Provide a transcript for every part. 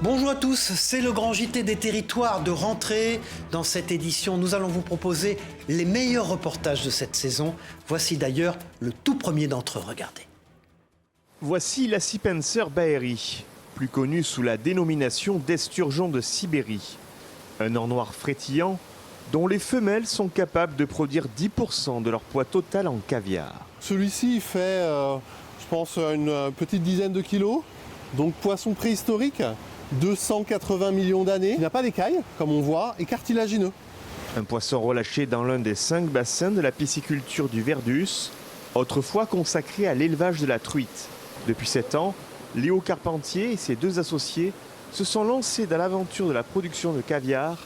Bonjour à tous, c'est le grand JT des territoires de rentrée. Dans cette édition, nous allons vous proposer les meilleurs reportages de cette saison. Voici d'ailleurs le tout premier d'entre eux, regardez. Voici la Sipenser baeri, plus connue sous la dénomination d'esturgeon de Sibérie. Un or noir frétillant dont les femelles sont capables de produire 10% de leur poids total en caviar. Celui-ci il fait, je pense, une petite dizaine de kilos. Donc poisson préhistorique, 280 millions d'années. Il n'a pas d'écailles, comme on voit, et cartilagineux. Un poisson relâché dans l'un des 5 bassins de la pisciculture du Verdus, autrefois consacré à l'élevage de la truite. Depuis 7 ans, Léo Carpentier et ses 2 associés se sont lancés dans l'aventure de la production de caviar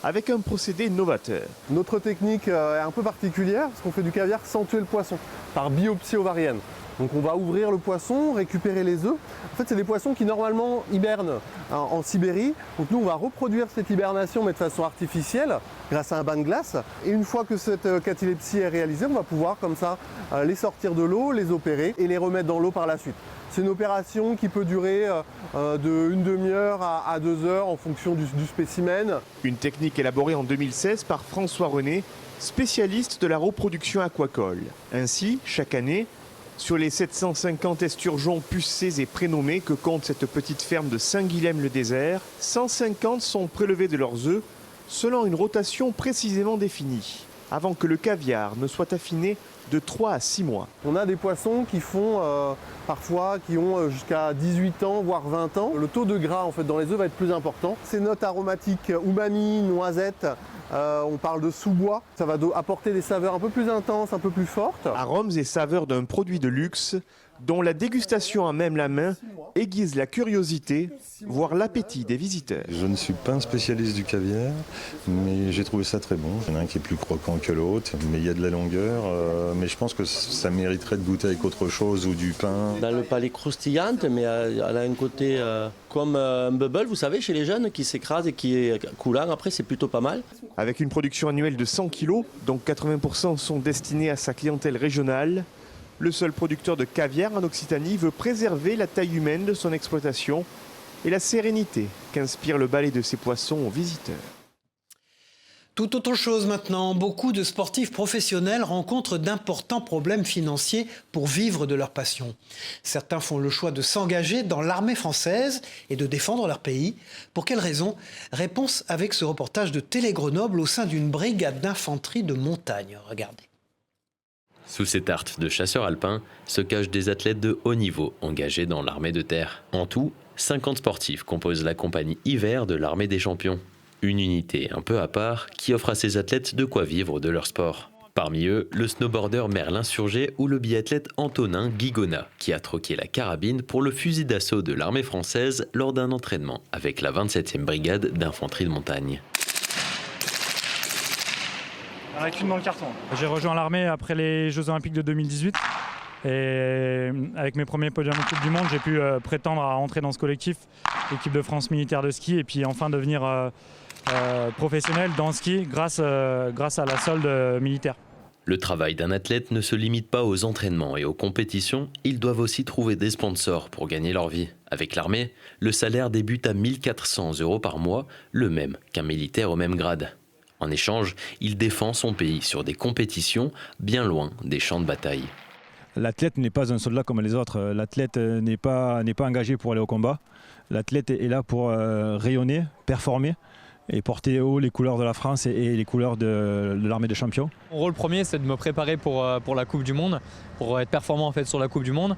avec un procédé novateur. Notre technique est un peu particulière parce qu'on fait du caviar sans tuer le poisson, par biopsie ovarienne. Donc on va ouvrir le poisson, récupérer les œufs. En fait, c'est des poissons qui normalement hibernent en Sibérie. Donc nous, on va reproduire cette hibernation mais de façon artificielle grâce à un bain de glace. Et une fois que cette catalepsie est réalisée, on va pouvoir comme ça les sortir de l'eau, les opérer et les remettre dans l'eau par la suite. C'est une opération qui peut durer de une demi-heure à 2 heures en fonction du spécimen. Une technique élaborée en 2016 par François René, spécialiste de la reproduction aquacole. Ainsi, chaque année, sur les 750 esturgeons pucés et prénommés que compte cette petite ferme de Saint-Guilhem-le-Désert, 150 sont prélevés de leurs œufs selon une rotation précisément définie, avant que le caviar ne soit affiné de 3 à 6 mois. On a des poissons qui font parfois qui ont jusqu'à 18 ans, voire 20 ans. Le taux de gras en fait, dans les œufs va être plus important. Ces notes aromatiques umami, noisette, on parle de sous-bois. Ça va apporter des saveurs un peu plus intenses, un peu plus fortes. Arômes et saveurs d'un produit de luxe dont la dégustation à même la main aiguise la curiosité, voire l'appétit des visiteurs. Je ne suis pas un spécialiste du caviar, mais j'ai trouvé ça très bon. Il y en a un qui est plus croquant que l'autre, mais il y a de la longueur. Mais je pense que ça mériterait de goûter avec autre chose ou du pain. Dans le palais croustillante, mais elle a un côté comme un bubble, vous savez, chez les jeunes, qui s'écrase et qui est coulant. Après, c'est plutôt pas mal. Avec une production annuelle de 100 kg, dont 80% sont destinés à sa clientèle régionale, le seul producteur de caviar en Occitanie veut préserver la taille humaine de son exploitation et la sérénité qu'inspire le balai de ses poissons aux visiteurs. Tout autre chose maintenant, beaucoup de sportifs professionnels rencontrent d'importants problèmes financiers pour vivre de leur passion. Certains font le choix de s'engager dans l'armée française et de défendre leur pays. Pour quelles raisons? Réponse avec ce reportage de Télé Grenoble au sein d'une brigade d'infanterie de montagne. Regardez. Sous ces tartes de chasseurs alpins se cachent des athlètes de haut niveau engagés dans l'armée de terre. En tout, 50 sportifs composent la compagnie hiver de l'armée des champions. Une unité un peu à part qui offre à ces athlètes de quoi vivre de leur sport. Parmi eux, le snowboarder Merlin Surgé ou le biathlète Antonin Guigona, qui a troqué la carabine pour le fusil d'assaut de l'armée française lors d'un entraînement avec la 27e brigade d'infanterie de montagne. Il n'y en a qu'une dans le carton. J'ai rejoint l'armée après les Jeux Olympiques de 2018. Et avec mes premiers podiums en Coupe du Monde, j'ai pu prétendre à entrer dans ce collectif, l'équipe de France militaire de ski, et puis enfin devenir professionnel dans le ski grâce à la solde militaire. Le travail d'un athlète ne se limite pas aux entraînements et aux compétitions, ils doivent aussi trouver des sponsors pour gagner leur vie. Avec l'armée, le salaire débute à 1 400 € par mois, le même qu'un militaire au même grade. En échange, il défend son pays sur des compétitions bien loin des champs de bataille. L'athlète n'est pas un soldat comme les autres. L'athlète n'est pas engagé pour aller au combat. L'athlète est là pour rayonner, performer et porter haut les couleurs de la France et les couleurs de l'armée des champions. Mon rôle premier, c'est de me préparer pour la Coupe du Monde, pour être performant en fait sur la Coupe du Monde.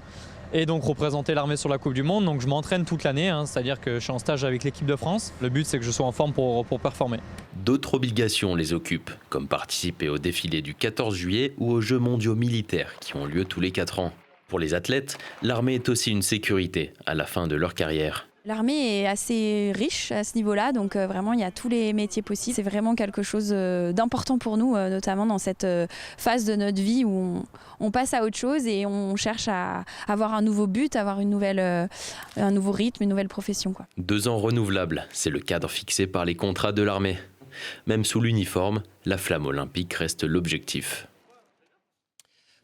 Et donc représenter l'armée sur la Coupe du Monde. Donc je m'entraîne toute l'année, c'est-à-dire que je suis en stage avec l'équipe de France. Le but, c'est que je sois en forme pour performer. D'autres obligations les occupent, comme participer au défilé du 14 juillet ou aux Jeux mondiaux militaires qui ont lieu tous les 4 ans. Pour les athlètes, l'armée est aussi une sécurité à la fin de leur carrière. L'armée est assez riche à ce niveau-là, donc vraiment il y a tous les métiers possibles. C'est vraiment quelque chose d'important pour nous, notamment dans cette phase de notre vie où on passe à autre chose et on cherche à avoir un nouveau but, avoir un nouveau rythme, une nouvelle profession, quoi. 2 ans renouvelables, c'est le cadre fixé par les contrats de l'armée. Même sous l'uniforme, la flamme olympique reste l'objectif.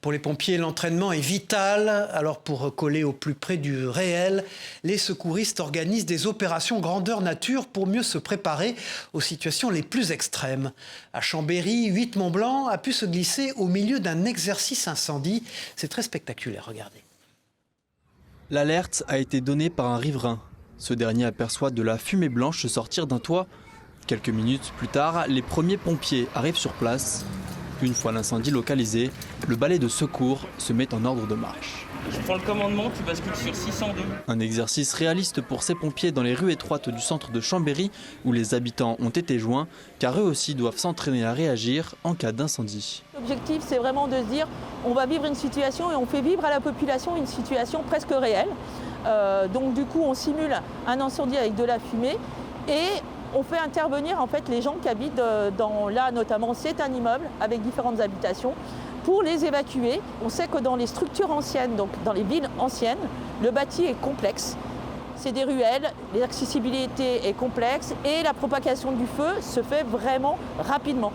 Pour les pompiers, l'entraînement est vital. Alors pour coller au plus près du réel, les secouristes organisent des opérations grandeur nature pour mieux se préparer aux situations les plus extrêmes. À Chambéry, 8 Mont-Blanc a pu se glisser au milieu d'un exercice incendie. C'est très spectaculaire, regardez. L'alerte a été donnée par un riverain. Ce dernier aperçoit de la fumée blanche sortir d'un toit. Quelques minutes plus tard, les premiers pompiers arrivent sur place. Une fois l'incendie localisé, le balai de secours se met en ordre de marche. Je prends le commandement, tu bascules sur 602. Un exercice réaliste pour ces pompiers dans les rues étroites du centre de Chambéry où les habitants ont été joints, car eux aussi doivent s'entraîner à réagir en cas d'incendie. L'objectif, c'est vraiment de se dire on va vivre une situation et on fait vivre à la population une situation presque réelle. Donc du coup, on simule un incendie avec de la fumée et on fait intervenir en fait les gens qui habitent là notamment c'est un immeuble avec différentes habitations pour les évacuer. On sait que dans les structures anciennes, donc dans les villes anciennes, le bâti est complexe. C'est des ruelles, l'accessibilité est complexe et la propagation du feu se fait vraiment rapidement.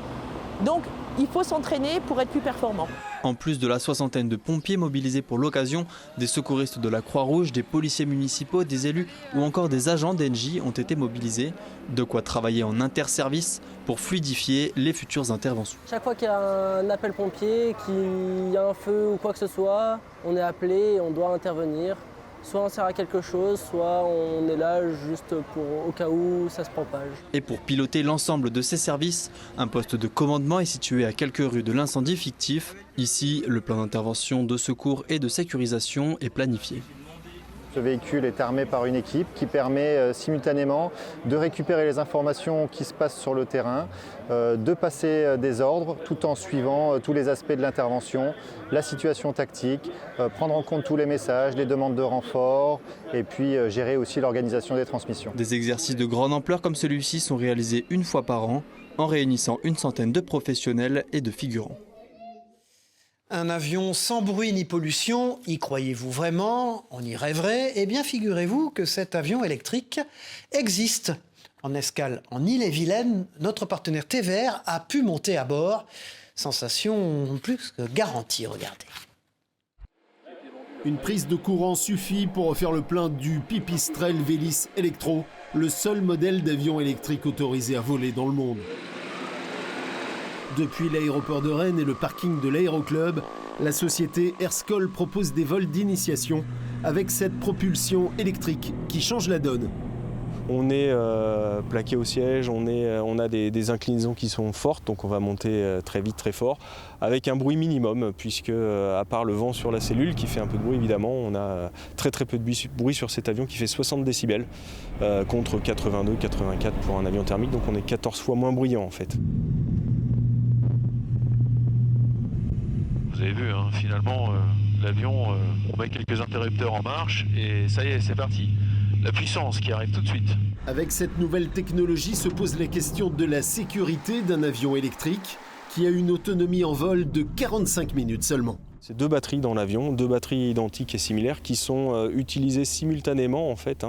Donc il faut s'entraîner pour être plus performant. En plus de la soixantaine de pompiers mobilisés pour l'occasion, des secouristes de la Croix-Rouge, des policiers municipaux, des élus ou encore des agents d'Engie ont été mobilisés. De quoi travailler en interservice pour fluidifier les futures interventions. Chaque fois qu'il y a un appel pompier, qu'il y a un feu ou quoi que ce soit, on est appelé et on doit intervenir. Soit on sert à quelque chose, soit on est là juste au cas où ça se propage. Et pour piloter l'ensemble de ces services, un poste de commandement est situé à quelques rues de l'incendie fictif. Ici, le plan d'intervention de secours et de sécurisation est planifié. Ce véhicule est armé par une équipe qui permet simultanément de récupérer les informations qui se passent sur le terrain, de passer des ordres tout en suivant tous les aspects de l'intervention, la situation tactique, prendre en compte tous les messages, les demandes de renfort et puis gérer aussi l'organisation des transmissions. Des exercices de grande ampleur comme celui-ci sont réalisés une fois par an en réunissant une centaine de professionnels et de figurants. Un avion sans bruit ni pollution, y croyez-vous vraiment? On y rêverait? Eh bien, figurez-vous que cet avion électrique existe. En escale en Ille-et-Vilaine, notre partenaire TVR a pu monter à bord. Sensation plus que garantie, regardez. Une prise de courant suffit pour refaire le plein du Pipistrel Velis Electro, le seul modèle d'avion électrique autorisé à voler dans le monde. Depuis l'aéroport de Rennes et le parking de l'Aéroclub, la société Airskol propose des vols d'initiation avec cette propulsion électrique qui change la donne. On est plaqué au siège, on a des inclinaisons qui sont fortes, donc on va monter très vite, très fort, avec un bruit minimum, puisque à part le vent sur la cellule qui fait un peu de bruit évidemment, on a très peu de bruit sur cet avion qui fait 60 décibels contre 82, 84 pour un avion thermique, donc on est 14 fois moins bruyant en fait. Vous avez vu, hein, finalement, l'avion, on met quelques interrupteurs en marche et ça y est, c'est parti. La puissance qui arrive tout de suite. Avec cette nouvelle technologie se pose la question de la sécurité d'un avion électrique qui a une autonomie en vol de 45 minutes seulement. C'est deux batteries dans l'avion, deux batteries identiques et similaires qui sont utilisées simultanément en fait,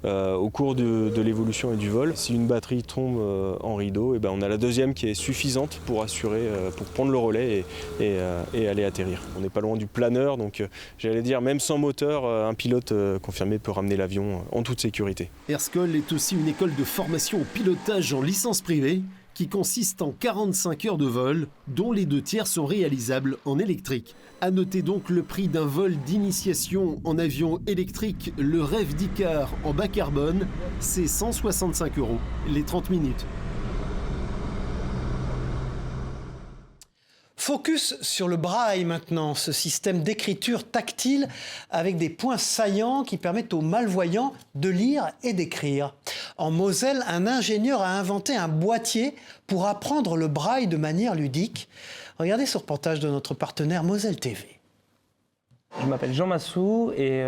au cours de l'évolution et du vol. Si une batterie tombe en rideau, et ben on a la deuxième qui est suffisante pour assurer, pour prendre le relais et aller atterrir. On n'est pas loin du planeur, donc j'allais dire même sans moteur, un pilote confirmé peut ramener l'avion en toute sécurité. Airskol est aussi une école de formation au pilotage en licence privée qui consiste en 45 heures de vol, dont les 2 tiers sont réalisables en électrique. À noter donc le prix d'un vol d'initiation en avion électrique, le rêve d'Icar en bas carbone, c'est 165 € les 30 minutes. Focus sur le braille maintenant, ce système d'écriture tactile avec des points saillants qui permettent aux malvoyants de lire et d'écrire. En Moselle, un ingénieur a inventé un boîtier pour apprendre le braille de manière ludique. Regardez ce reportage de notre partenaire Moselle TV. Je m'appelle Jean Massou et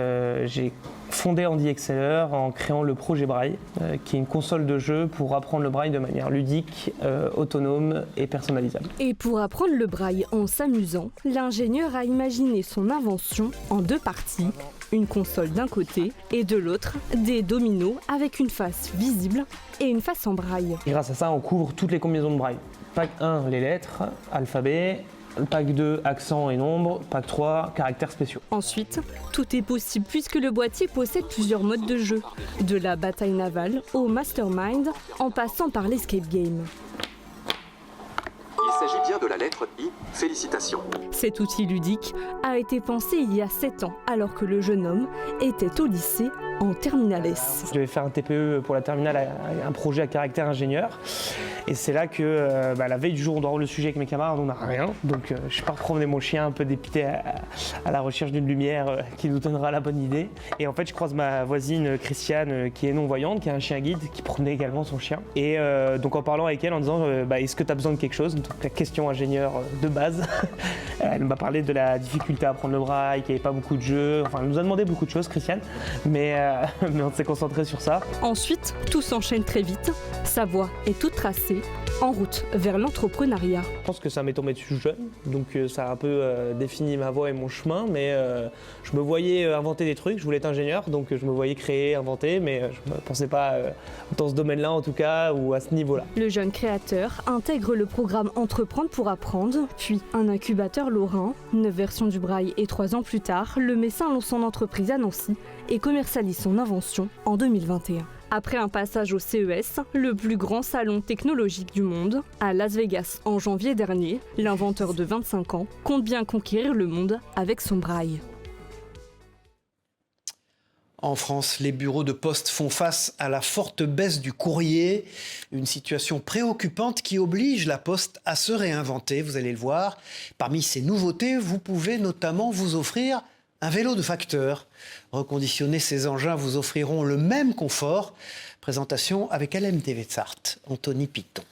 j'ai fondé Andy Exceller en créant le projet Braille, qui est une console de jeu pour apprendre le braille de manière ludique, autonome et personnalisable. Et pour apprendre le braille en s'amusant, l'ingénieur a imaginé son invention en 2 parties, une console d'un côté et de l'autre des dominos avec une face visible et une face en braille. Et grâce à ça, on couvre toutes les combinaisons de braille. Pack 1, les lettres, alphabet. Pack 2, accent et nombre. Pack 3, caractères spéciaux. Ensuite, tout est possible puisque le boîtier possède plusieurs modes de jeu, de la bataille navale au mastermind, en passant par l'escape game. Il s'agit bien de la lettre I. Félicitations. Cet outil ludique a été pensé il y a 7 ans, alors que le jeune homme était au lycée en terminale S. Je devais faire un TPE pour la terminale, un projet à caractère ingénieur. Et c'est là que la veille du jour, on doit avoir le sujet avec mes camarades, on n'a rien. Donc je pars promener mon chien un peu dépité à la recherche d'une lumière qui nous donnera la bonne idée. Et en fait, je croise ma voisine Christiane qui est non-voyante, qui a un chien guide, qui promenait également son chien. Et donc en parlant avec elle, en disant est-ce que tu as besoin de quelque chose? Donc la question ingénieur de base. Elle m'a parlé de la difficulté à apprendre le braille, qu'il n'y avait pas beaucoup de jeux. Enfin, elle nous a demandé beaucoup de choses, Christiane. Mais on s'est concentré sur ça. Ensuite, tout s'enchaîne très vite. Sa voie est toute tracée, en route vers l'entrepreneuriat. Je pense que ça m'est tombé dessus jeune, donc ça a un peu défini ma voie et mon chemin, mais je me voyais inventer des trucs, je voulais être ingénieur, donc je me voyais créer, inventer, mais je ne me pensais pas dans ce domaine-là en tout cas, ou à ce niveau-là. Le jeune créateur intègre le programme Entreprendre pour apprendre, puis un incubateur lorrain, 9 versions du braille et 3 ans plus tard, le Messin lance son entreprise à Nancy et commercialise son invention en 2021. Après un passage au CES, le plus grand salon technologique du monde, à Las Vegas en janvier dernier, l'inventeur de 25 ans compte bien conquérir le monde avec son braille. En France, les bureaux de poste font face à la forte baisse du courrier, une situation préoccupante qui oblige la Poste à se réinventer, vous allez le voir. Parmi ces nouveautés, vous pouvez notamment vous offrir un vélo de facteur. Reconditionnés, ces engins vous offriront le même confort. Présentation avec LMTV de Sarthe, Anthony Piton.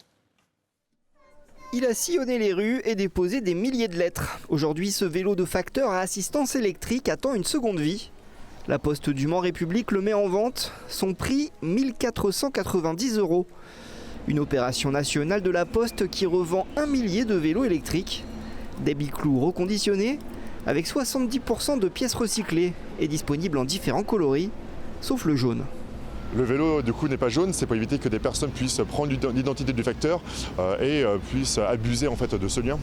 Il a sillonné les rues et déposé des milliers de lettres. Aujourd'hui, ce vélo de facteur à assistance électrique attend une seconde vie. La Poste du Mans République le met en vente. Son prix, 1 490 €. Une opération nationale de la Poste qui revend 1 millier de vélos électriques. Des biclous reconditionnés, avec 70% de pièces recyclées et disponibles en différents coloris, sauf le jaune. Le vélo du coup n'est pas jaune, c'est pour éviter que des personnes puissent prendre l'identité du facteur et puissent abuser en fait de ce lien.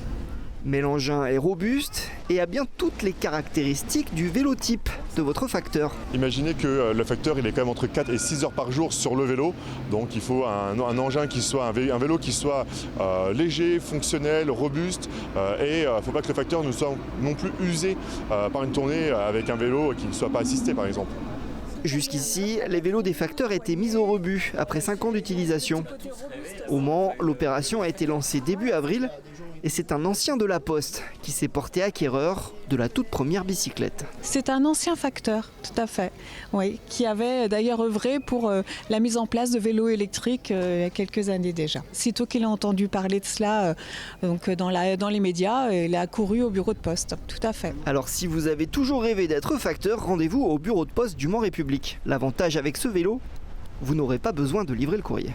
Mais l'engin est robuste et a bien toutes les caractéristiques du vélo type de votre facteur. Imaginez que le facteur il est quand même entre 4 et 6 heures par jour sur le vélo, donc il faut un engin qui soit un vélo qui soit léger, fonctionnel, robuste et il ne faut pas que le facteur ne soit non plus usé par une tournée avec un vélo qui ne soit pas assisté par exemple. Jusqu'ici, les vélos des facteurs étaient mis au rebut après 5 ans d'utilisation. Au Mans, l'opération a été lancée début avril et c'est un ancien de la Poste qui s'est porté acquéreur de la toute première bicyclette. C'est un ancien facteur, tout à fait, oui, qui avait d'ailleurs œuvré pour la mise en place de vélos électriques il y a quelques années déjà. Sitôt qu'il a entendu parler de cela dans les médias, il a couru au bureau de poste, tout à fait. Alors si vous avez toujours rêvé d'être facteur, rendez-vous au bureau de poste du Mans République. L'avantage avec ce vélo, vous n'aurez pas besoin de livrer le courrier.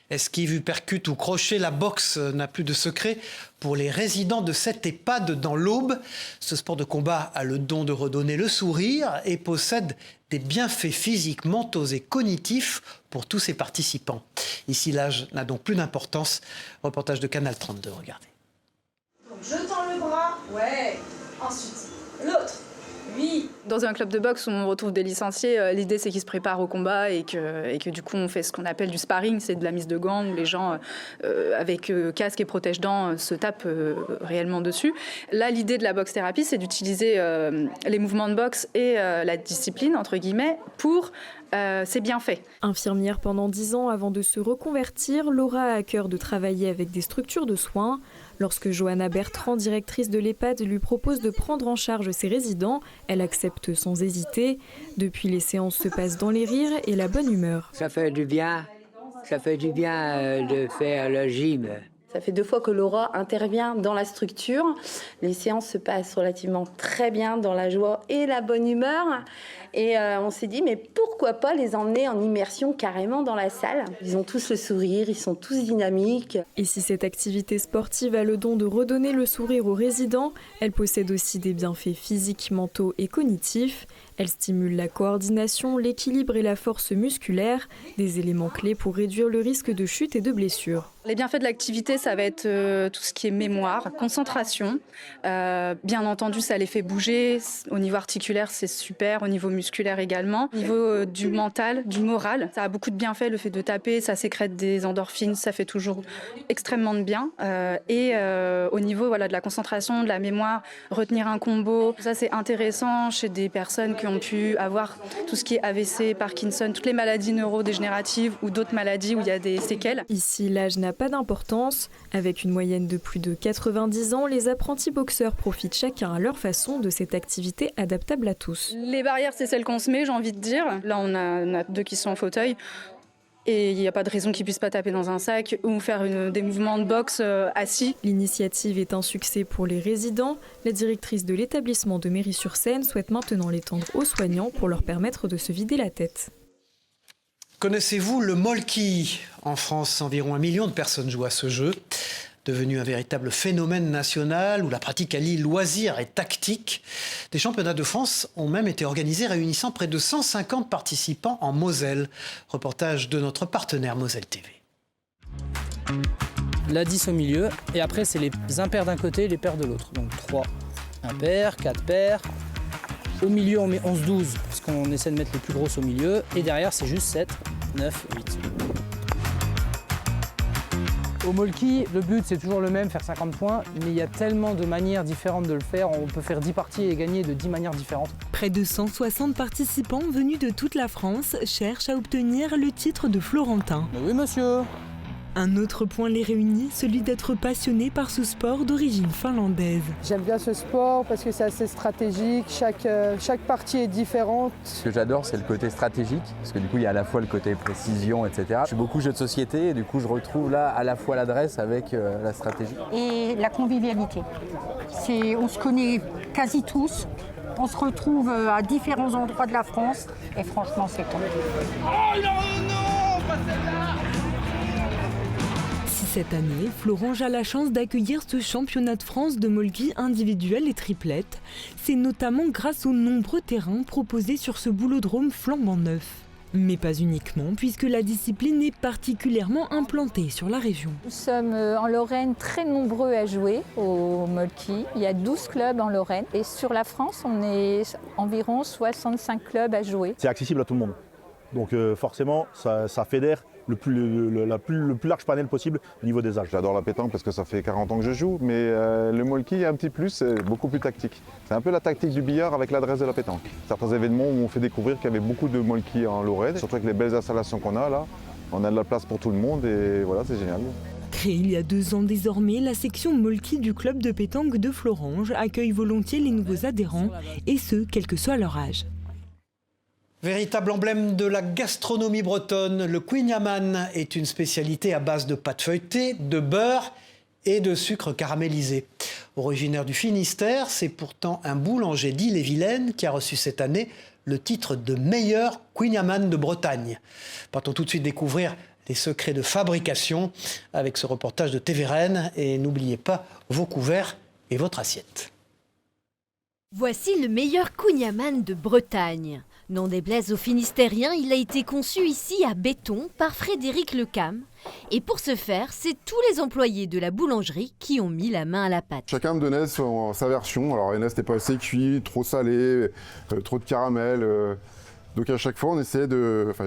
Esquive, percute ou crochet, la boxe n'a plus de secret pour les résidents de cette EHPAD dans l'Aube. Ce sport de combat a le don de redonner le sourire et possède des bienfaits physiques, mentaux et cognitifs pour tous ses participants. Ici, l'âge n'a donc plus d'importance. Reportage de Canal 32, regardez. Donc je tends le bras, ouais, ensuite l'autre. Oui. Dans un club de boxe où on retrouve des licenciés, l'idée c'est qu'ils se préparent au combat et que du coup on fait ce qu'on appelle du sparring, c'est de la mise de gants où les gens avec casque et protège-dents se tapent réellement dessus. Là l'idée de la boxe thérapie c'est d'utiliser les mouvements de boxe et la discipline entre guillemets pour ses bienfaits. Infirmière pendant 10 ans avant de se reconvertir, Laura a à cœur de travailler avec des structures de soins. Lorsque Johanna Bertrand, directrice de l'EHPAD, lui propose de prendre en charge ses résidents, elle accepte sans hésiter. Depuis, les séances se passent dans les rires et la bonne humeur. Ça fait du bien de faire le gym. Ça fait 2 fois que Laura intervient dans la structure. Les séances se passent relativement très bien dans la joie et la bonne humeur. Et on s'est dit, mais pourquoi pas les emmener en immersion carrément dans la salle ? Ils ont tous le sourire, ils sont tous dynamiques. Et si cette activité sportive a le don de redonner le sourire aux résidents, elle possède aussi des bienfaits physiques, mentaux et cognitifs. Elle stimule la coordination, l'équilibre et la force musculaire, des éléments clés pour réduire le risque de chute et de blessure. Les bienfaits de l'activité, ça va être tout ce qui est mémoire, concentration. Bien entendu, ça les fait bouger. Au niveau articulaire, c'est super. Au niveau musculaire également. Au niveau du mental, du moral, ça a beaucoup de bienfaits. Le fait de taper, ça sécrète des endorphines, ça fait toujours extrêmement de bien. Et au niveau de la concentration, de la mémoire, retenir un combo, ça c'est intéressant chez des personnes qui ont pu avoir tout ce qui est AVC, Parkinson, toutes les maladies neurodégénératives ou d'autres maladies où il y a des séquelles. Ici, l'âge n'a pas d'importance. Avec une moyenne de plus de 90 ans, les apprentis boxeurs profitent chacun à leur façon de cette activité adaptable à tous. Les barrières, c'est celles qu'on se met, j'ai envie de dire. Là, on a 2 qui sont en fauteuil. Et il n'y a pas de raison qu'ils ne puissent pas taper dans un sac ou faire des mouvements de boxe assis. L'initiative est un succès pour les résidents. La directrice de l'établissement de Méry-sur-Seine souhaite maintenant l'étendre aux soignants pour leur permettre de se vider la tête. Connaissez-vous le molki ? En France, environ 1 million de personnes jouent à ce jeu. Devenu un véritable phénomène national où la pratique allie loisir et tactique. Des championnats de France ont même été organisés réunissant près de 150 participants en Moselle. Reportage de notre partenaire Moselle TV. La 10 au milieu et après c'est les impairs d'un côté et les pairs de l'autre. Donc 3 impairs, 4 pairs. Au milieu on met 11-12 parce qu'on essaie de mettre les plus grosses au milieu et derrière c'est juste 7, 9, 8. Au molki, le but c'est toujours le même, faire 50 points, mais il y a tellement de manières différentes de le faire. On peut faire 10 parties et gagner de 10 manières différentes. Près de 160 participants venus de toute la France cherchent à obtenir le titre de Florentin. Mais oui monsieur. Un autre point les réunit, celui d'être passionné par ce sport d'origine finlandaise. J'aime bien ce sport parce que c'est assez stratégique, chaque partie est différente. Ce que j'adore, c'est le côté stratégique, parce que du coup, il y a à la fois le côté précision, etc. Je suis beaucoup jeu de société et du coup, je retrouve là à la fois l'adresse avec la stratégie. Et la convivialité. On se connaît quasi tous, on se retrouve à différents endroits de la France et franchement, c'est top. Oh non, pas celle-là! Cette année, Florange a la chance d'accueillir ce championnat de France de molki individuel et triplette. C'est notamment grâce aux nombreux terrains proposés sur ce boulodrome flambant neuf. Mais pas uniquement, puisque la discipline est particulièrement implantée sur la région. Nous sommes en Lorraine très nombreux à jouer au molki. Il y a 12 clubs en Lorraine. Et sur la France, on est environ 65 clubs à jouer. C'est accessible à tout le monde. Donc forcément, ça fédère le plus large panel possible au niveau des âges. J'adore la pétanque parce que ça fait 40 ans que je joue, mais le molki, il y a un petit plus, c'est beaucoup plus tactique. C'est un peu la tactique du billard avec l'adresse de la pétanque. Certains événements où on fait découvrir qu'il y avait beaucoup de molki en Lorraine, surtout avec les belles installations qu'on a là. On a de la place pour tout le monde et voilà, c'est génial. Créée il y a 2 ans désormais, la section molki du club de pétanque de Florange accueille volontiers les nouveaux adhérents, et ce, quel que soit leur âge. Véritable emblème de la gastronomie bretonne, le kouign-amann est une spécialité à base de pâte feuilletée, de beurre et de sucre caramélisé. Originaire du Finistère, c'est pourtant un boulanger d'Ille-et-Vilaine qui a reçu cette année le titre de meilleur kouign-amann de Bretagne. Partons tout de suite découvrir les secrets de fabrication avec ce reportage de TV Rennes. Et n'oubliez pas vos couverts et votre assiette. Voici le meilleur kouign-amann de Bretagne. N'en déplaise aux Finistériens, il a été conçu ici à Béton par Frédéric Lecam. Et pour ce faire, c'est tous les employés de la boulangerie qui ont mis la main à la pâte. Chacun me donnait sa version. Alors Enes n'était pas assez cuit, trop salé, trop de caramel. Donc à chaque fois,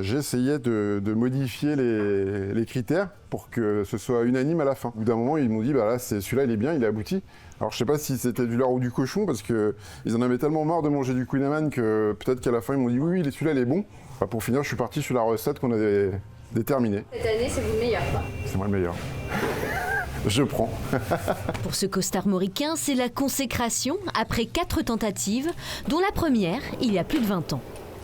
j'essayais de modifier les critères pour que ce soit unanime à la fin. Au bout d'un moment, ils m'ont dit, là, celui-là, il est bien, il est abouti. Alors je sais pas si c'était du lard ou du cochon, parce qu'ils en avaient tellement marre de manger du kouign-amann que peut-être qu'à la fin, ils m'ont dit, oui, celui-là, il est bon. Pour finir, je suis parti sur la recette qu'on avait déterminée. Cette année, c'est vous le meilleur, quoi. C'est moi le meilleur. Je prends. Pour ce costard-mauricain, c'est la consécration après 4 tentatives, dont la première, il y a plus de 20 ans.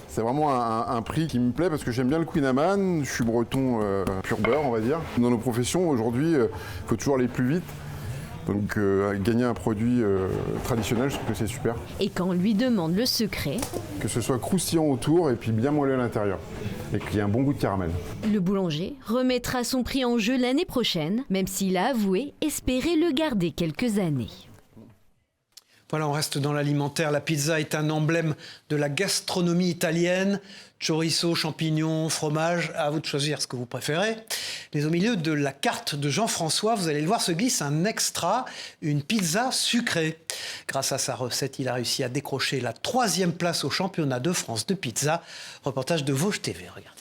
C'est vraiment un prix qui me plaît parce que j'aime bien le kouign-amann, je suis breton pur beurre, on va dire. Dans nos professions, aujourd'hui, il faut toujours aller plus vite. Donc gagner un produit traditionnel, je trouve que c'est super. Et quand on lui demande le secret, que ce soit croustillant autour et puis bien moelleux à l'intérieur. Et qu'il y ait un bon goût de caramel. Le boulanger remettra son prix en jeu l'année prochaine, même s'il a avoué espérer le garder quelques années. Voilà, on reste dans l'alimentaire. La pizza est un emblème de la gastronomie italienne. Chorizo, champignons, fromage, à vous de choisir ce que vous préférez. Mais au milieu de la carte de Jean-François, vous allez le voir, se glisse un extra, une pizza sucrée. Grâce à sa recette, il a réussi à décrocher la 3e place au championnat de France de pizza. Reportage de Vosges TV, regardez.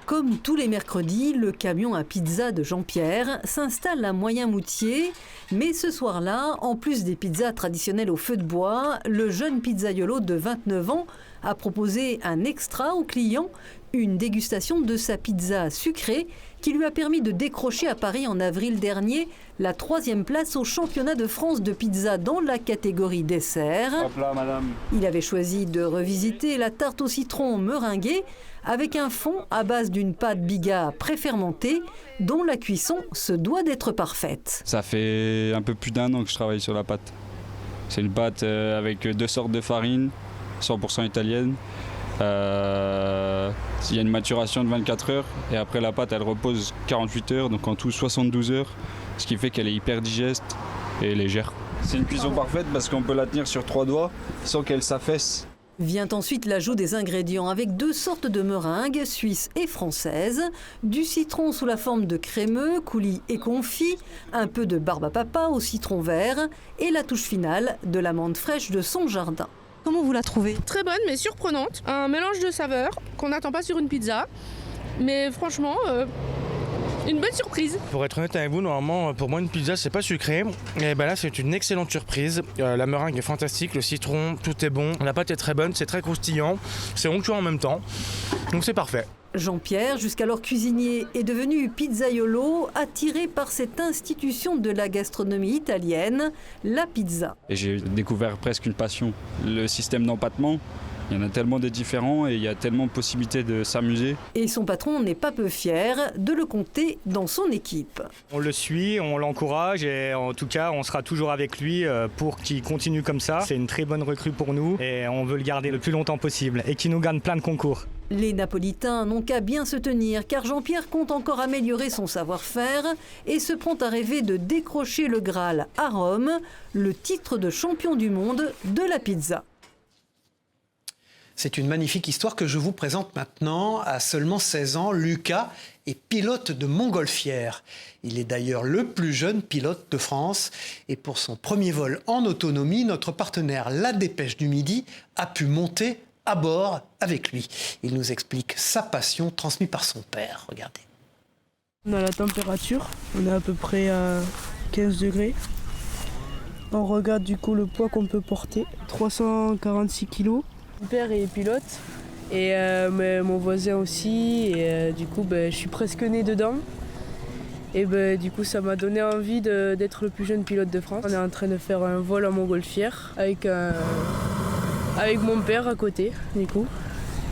Comme tous les mercredis, le camion à pizza de Jean-Pierre s'installe à Moyen-Moutier. Mais ce soir-là, en plus des pizzas traditionnelles au feu de bois, le jeune pizzaiolo de 29 ans a proposé un extra aux clients, une dégustation de sa pizza sucrée qui lui a permis de décrocher à Paris en avril dernier la 3e place au championnat de France de pizza dans la catégorie dessert. Hop là, madame. Il avait choisi de revisiter la tarte au citron meringuée avec un fond à base d'une pâte biga préfermentée dont la cuisson se doit d'être parfaite. Ça fait un peu plus d'1 an que je travaille sur la pâte. C'est une pâte avec 2 sortes de farine, 100% italienne. Il y a une maturation de 24 heures et après la pâte elle repose 48 heures, donc en tout 72 heures, ce qui fait qu'elle est hyper digeste et légère. C'est une cuisson parfaite parce qu'on peut la tenir sur 3 doigts sans qu'elle s'affaisse. Vient ensuite l'ajout des ingrédients avec 2 sortes de meringues, suisse et française, du citron sous la forme de crémeux, coulis et confit, un peu de barbe à papa au citron vert et la touche finale de l'amande fraîche de son jardin. Comment vous la trouvez? Très bonne mais surprenante, un mélange de saveurs qu'on n'attend pas sur une pizza, mais franchement une bonne surprise. Pour être honnête avec vous, normalement pour moi une pizza c'est pas sucré, et ben là c'est une excellente surprise. La meringue est fantastique, le citron, tout est bon, la pâte est très bonne, c'est très croustillant, c'est onctueux en même temps, donc c'est parfait. Jean-Pierre, jusqu'alors cuisinier, est devenu pizzaiolo, attiré par cette institution de la gastronomie italienne, la pizza. Et j'ai découvert presque une passion. Le système d'empattement, il y en a tellement de différents et il y a tellement de possibilités de s'amuser. Et son patron n'est pas peu fier de le compter dans son équipe. On le suit, on l'encourage et en tout cas on sera toujours avec lui pour qu'il continue comme ça. C'est une très bonne recrue pour nous et on veut le garder le plus longtemps possible et qu'il nous gagne plein de concours. Les Napolitains n'ont qu'à bien se tenir car Jean-Pierre compte encore améliorer son savoir-faire et se prend à rêver de décrocher le Graal à Rome, le titre de champion du monde de la pizza. C'est une magnifique histoire que je vous présente maintenant. À seulement 16 ans, Lucas est pilote de montgolfière. Il est d'ailleurs le plus jeune pilote de France. Et pour son premier vol en autonomie, notre partenaire La Dépêche du Midi a pu monter à bord avec lui. Il nous explique sa passion transmise par son père. Regardez. On a la température, on est à peu près à 15 degrés. On regarde du coup le poids qu'on peut porter, 346 kg. Mon père est pilote et mon voisin aussi, et du coup je suis presque né dedans. Et du coup ça m'a donné envie d'être le plus jeune pilote de France. On est en train de faire un vol en montgolfière avec mon père à côté, du coup,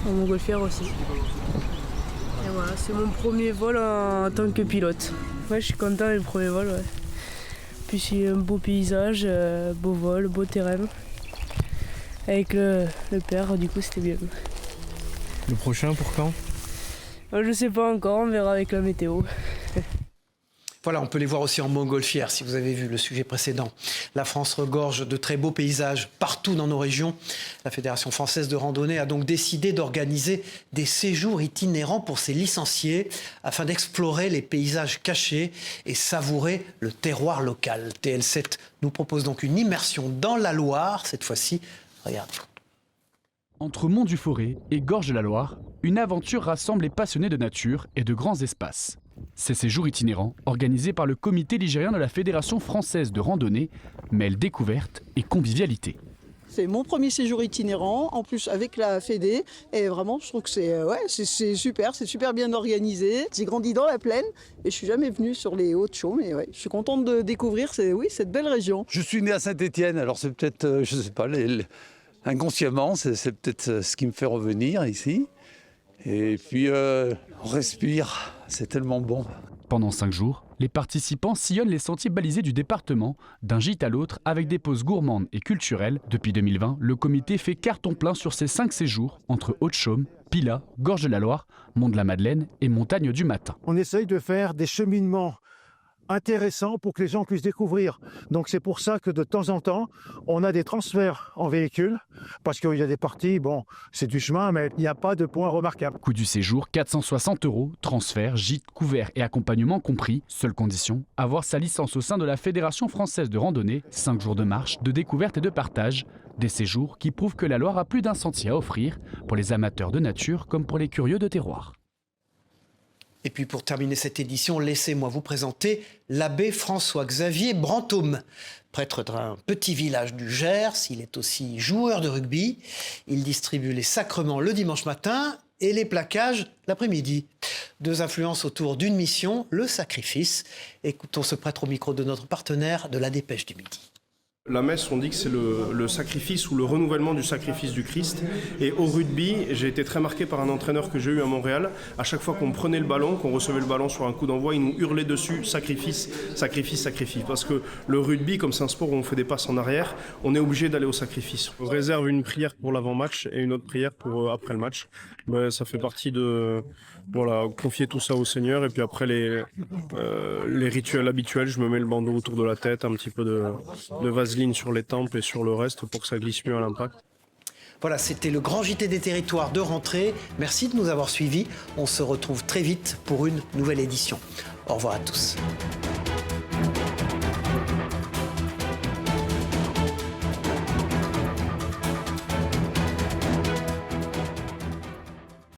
en montgolfière aussi. Et voilà, c'est mon premier vol en tant que pilote. Ouais, je suis content du premier vol, ouais. Puis c'est un beau paysage, beau vol, beau terrain. Avec le père, du coup, c'était bien. Le prochain, pour quand? Je sais pas encore, on verra avec la météo. Voilà, on peut les voir aussi en montgolfière, si vous avez vu le sujet précédent. La France regorge de très beaux paysages partout dans nos régions. La Fédération française de randonnée a donc décidé d'organiser des séjours itinérants pour ses licenciés afin d'explorer les paysages cachés et savourer le terroir local. TL7 nous propose donc une immersion dans la Loire, cette fois-ci. Regardez. Entre Mont-du-Forêt et Gorge de la Loire, une aventure rassemble les passionnés de nature et de grands espaces. Ces séjours itinérants, organisés par le comité ligérien de la Fédération française de randonnée, mêlent découverte et convivialité. C'est mon premier séjour itinérant, en plus avec la Fédé, et vraiment je trouve que c'est super bien organisé. J'ai grandi dans la plaine et je suis jamais venu sur les Hauts-de-Chaume, mais ouais, je suis contente de découvrir cette belle région. Je suis né à Saint-Étienne, alors c'est peut-être, je sais pas, inconsciemment, c'est peut-être ce qui me fait revenir ici. Et puis on respire, c'est tellement bon. Pendant 5 jours, les participants sillonnent les sentiers balisés du département, d'un gîte à l'autre, avec des pauses gourmandes et culturelles. Depuis 2020, le comité fait carton plein sur ces 5 séjours entre Hauts-de-Chaume, Pilat, Gorge de la Loire, Mont de la Madeleine et Montagne du Matin. On essaye de faire des cheminements intéressant pour que les gens puissent découvrir. Donc c'est pour ça que de temps en temps, on a des transferts en véhicule, parce qu'il y a des parties, bon, c'est du chemin, mais il n'y a pas de point remarquable. Coût du séjour, 460 €, transfert, gîte, couvert et accompagnement compris. Seule condition, avoir sa licence au sein de la Fédération française de randonnée, 5 jours de marche, de découverte et de partage. Des séjours qui prouvent que la Loire a plus d'un sentier à offrir, pour les amateurs de nature comme pour les curieux de terroir. Et puis pour terminer cette édition, laissez-moi vous présenter l'abbé François-Xavier Brantôme. Prêtre d'un petit village du Gers, il est aussi joueur de rugby. Il distribue les sacrements le dimanche matin et les plaquages l'après-midi. 2 influences autour d'une mission, le sacrifice. Écoutons ce prêtre au micro de notre partenaire de la Dépêche du Midi. La messe, on dit que c'est le sacrifice ou le renouvellement du sacrifice du Christ. Et au rugby, j'ai été très marqué par un entraîneur que j'ai eu à Montréal. À chaque fois qu'on prenait le ballon, qu'on recevait le ballon sur un coup d'envoi, il nous hurlait dessus, sacrifice, sacrifice, sacrifice. Parce que le rugby, comme c'est un sport où on fait des passes en arrière, on est obligé d'aller au sacrifice. On réserve une prière pour l'avant-match et une autre prière pour après le match. Mais ça fait partie de confier tout ça au Seigneur. Et puis après les rituels habituels, je me mets le bandeau autour de la tête, un petit peu de vaseline sur les tempes et sur le reste pour que ça glisse mieux à l'impact. Voilà, c'était le grand JT des territoires de rentrée. Merci de nous avoir suivis. On se retrouve très vite pour une nouvelle édition. Au revoir à tous.